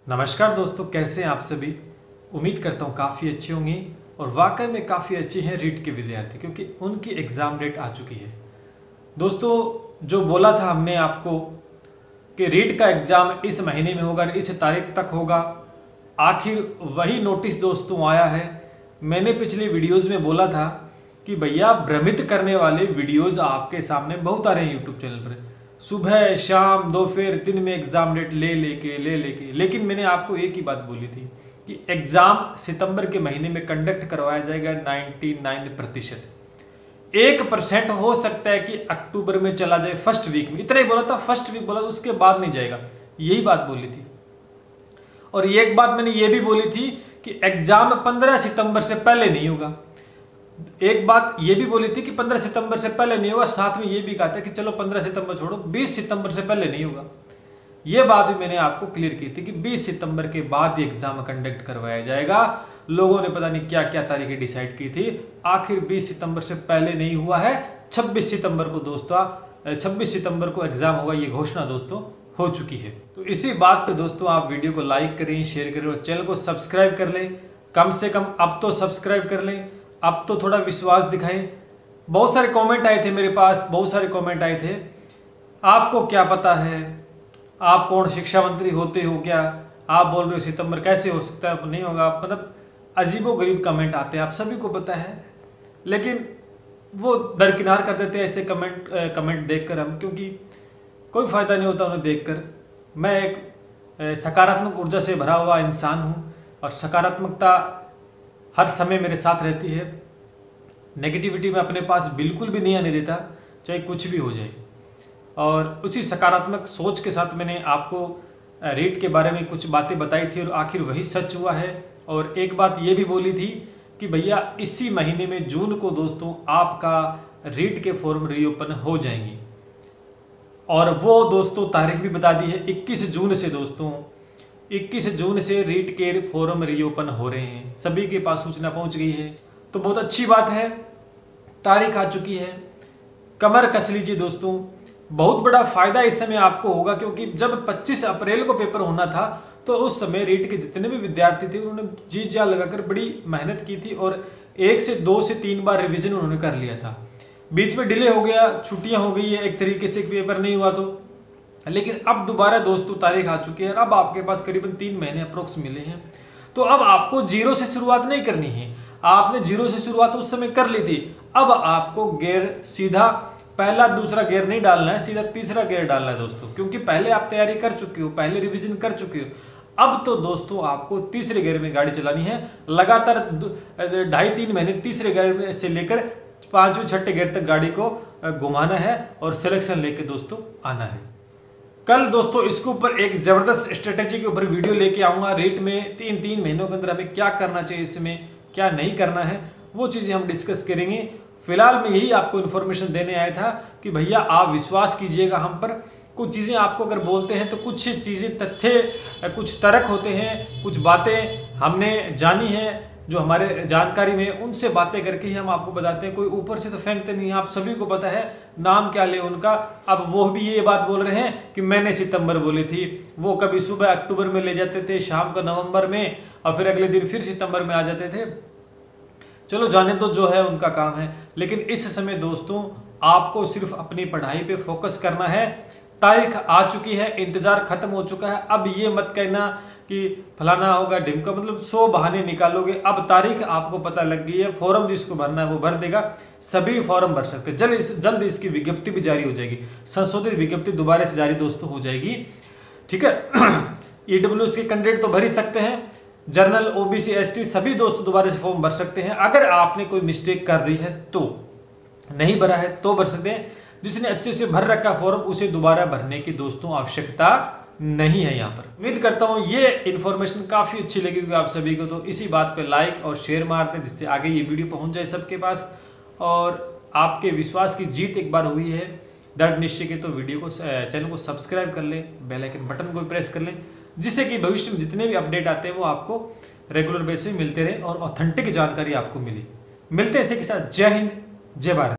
नमस्कार दोस्तों, कैसे हैं आप सभी। उम्मीद करता हूँ काफ़ी अच्छे होंगे और वाकई में काफ़ी अच्छे हैं रीट के विद्यार्थी, क्योंकि उनकी एग्ज़ाम डेट आ चुकी है। दोस्तों, जो बोला था हमने आपको कि रीट का एग्ज़ाम इस महीने में होगा, इस तारीख तक होगा, आखिर वही नोटिस दोस्तों आया है। मैंने पिछले वीडियोज़ में बोला था कि भैया भ्रमित करने वाले वीडियोज़ आपके सामने बहुत आ रहे हैं यूट्यूब चैनल पर, सुबह शाम दोपहर दिन में एग्जाम डेट ले लेके। लेकिन मैंने आपको एक ही बात बोली थी कि एग्जाम सितंबर के महीने में कंडक्ट करवाया जाएगा 99%। 1% हो सकता है कि अक्टूबर में चला जाए, फर्स्ट वीक में। इतना ही बोला था, फर्स्ट वीक बोला, उसके बाद नहीं जाएगा, यही बात बोली थी। और एक बात मैंने ये भी बोली थी कि एग्जाम 15 सितंबर से पहले नहीं होगा। एक बात ये भी बोली थी कि 15 सितंबर से पहले नहीं होगा, साथ में ये भी कहा था कि चलो 15 सितंबर छोड़ो, 20 सितंबर से पहले नहीं होगा। ये बात भी मैंने आपको क्लियर की थी कि 20 सितंबर के बाद एग्जाम कंडक्ट करवाया जाएगा। लोगों ने पता नहीं क्या क्या तारीखें डिसाइड की थी, आखिर 20 सितंबर से पहले नहीं हुआ है। 26 सितंबर को दोस्तों 26 सितंबर को एग्जाम होगा, ये घोषणा दोस्तों हो चुकी है। तो इसी बात पे दोस्तों आप वीडियो को लाइक करें, शेयर करें और चैनल को सब्सक्राइब कर लें। कम से कम अब तो सब्सक्राइब कर लें, अब तो थोड़ा विश्वास दिखाएं। बहुत सारे कमेंट आए थे मेरे पास, बहुत सारे कमेंट आए थे, आपको क्या पता है, आप कौन शिक्षा मंत्री होते हो क्या, आप बोल रहे हो सितंबर कैसे हो सकता है, नहीं होगा। मतलब अजीबोगरीब कमेंट आते हैं, आप सभी को पता है, लेकिन वो दरकिनार कर देते हैं ऐसे कमेंट देखकर हम, क्योंकि कोई फ़ायदा नहीं होता उन्हें देखकर। मैं एक सकारात्मक ऊर्जा से भरा हुआ इंसान हूँ और सकारात्मकता हर समय मेरे साथ रहती है। नेगेटिविटी में अपने पास बिल्कुल भी नहीं आने देता, चाहे कुछ भी हो जाए। और उसी सकारात्मक सोच के साथ मैंने आपको रीट के बारे में कुछ बातें बताई थी और आखिर वही सच हुआ है। और एक बात ये भी बोली थी कि भैया इसी महीने में जून को दोस्तों आपका रीट के फॉर्म रीओपन हो जाएंगी, और वो दोस्तों तारीख भी बता दी है 21 जून से। दोस्तों 21 जून से रीट के फॉर्म रीओपन हो रहे हैं, सभी के पास सूचना पहुंच गई है, तो बहुत अच्छी बात है, तारीख आ चुकी है। कमर कस लीजिए दोस्तों, बहुत बड़ा फायदा इस समय आपको होगा, क्योंकि जब 25 अप्रैल को पेपर होना था तो उस समय रीट के जितने भी विद्यार्थी थे उन्होंने जी जान लगाकर बड़ी मेहनत की थी और 1 से 2 से 3 बार रिविजन उन्होंने कर लिया था। बीच में डिले हो गया, छुट्टियां हो गई है, एक तरीके से पेपर नहीं हुआ तो, लेकिन अब दोबारा दोस्तों तारीख आ चुकी है। अब आपके पास करीबन 3 महीने अप्रोक्स मिले हैं, तो अब आपको जीरो से शुरुआत नहीं करनी है। आपने जीरो से शुरुआत उस समय कर ली थी, अब आपको गियर सीधा पहला दूसरा गियर नहीं डालना है, सीधा तीसरा गियर डालना है दोस्तों, क्योंकि पहले आप तैयारी कर चुके हो, पहले रिवीजन कर चुके हो। अब तो दोस्तों आपको तीसरे गियर में गाड़ी चलानी है, लगातार 2.5-3 महीने तीसरे गियर में से लेकर 5वें 6ठे गियर तक गाड़ी को घुमाना है और सिलेक्शन लेके दोस्तों आना है। कल दोस्तों इसके ऊपर एक जबरदस्त स्ट्रेटेजी के ऊपर वीडियो लेके आऊंगा। रीट में 3 महीनों के अंदर हमें क्या करना चाहिए, इसमें क्या नहीं करना है, वो चीजें हम डिस्कस करेंगे। फिलहाल मैं यही आपको इन्फॉर्मेशन देने आया था कि भैया आप विश्वास कीजिएगा हम पर। कुछ चीज़ें आपको अगर बोलते हैं तो कुछ चीज़ें तथ्य, कुछ तर्क होते हैं, कुछ बातें हमने जानी है जो हमारे जानकारी में, उनसे बातें करके ही हम आपको बताते हैं। कोई ऊपर से तो फेंकते नहीं है, आप सभी को पता है नाम क्या ले उनका। अब वो भी ये बात बोल रहे हैं कि मैंने सितंबर बोली थी, वो कभी सुबह अक्टूबर में ले जाते थे, शाम को नवंबर में, और फिर अगले दिन फिर सितंबर में आ जाते थे। चलो जाने तो जो है उनका काम है, लेकिन इस समय दोस्तों आपको सिर्फ अपनी पढ़ाई पे फोकस करना है। तारीख आ चुकी है, इंतजार खत्म हो चुका है। अब ये मत कहना कि फलाना होगा ढिमका, मतलब 100 बहाने निकालोगे। अब तारीख आपको पता लग गई है, फॉर्म जिसको भरना है वो भर देगा, सभी फॉर्म भर सकते हैं। जल्द इसकी विज्ञप्ति भी जारी हो जाएगी, संशोधित विज्ञप्ति दोबारा से जारी दोस्तों हो जाएगी, ठीक है। ईडब्ल्यूएस के कैंडिडेट तो भर ही सकते हैं, जनरल, ओबीसी, एसटी सभी दोस्तों दोबारा से फॉर्म भर सकते हैं। अगर आपने कोई मिस्टेक कर दी है तो, नहीं भरा है तो भर सकते हैं। जिसने अच्छे से भर रखा फॉर्म उसे दोबारा भरने की दोस्तों आवश्यकता नहीं है यहाँ पर। उम्मीद करता हूँ ये इन्फॉर्मेशन काफ़ी अच्छी लगेगी आप सभी को, तो इसी बात पे लाइक और शेयर मार दें जिससे आगे ये वीडियो पहुँच जाए सबके पास। और आपके विश्वास की जीत एक बार हुई है दृढ़ निश्चय के, तो वीडियो को, चैनल को सब्सक्राइब कर लें, बेल आइकन बटन को प्रेस कर लें, जिससे कि भविष्य में जितने भी अपडेट आते हैं वो आपको रेगुलर बेसिस में मिलते रहे और ऑथेंटिक जानकारी आपको मिले। मिलते हैं इसी के साथ। जय हिंद, जय भारत।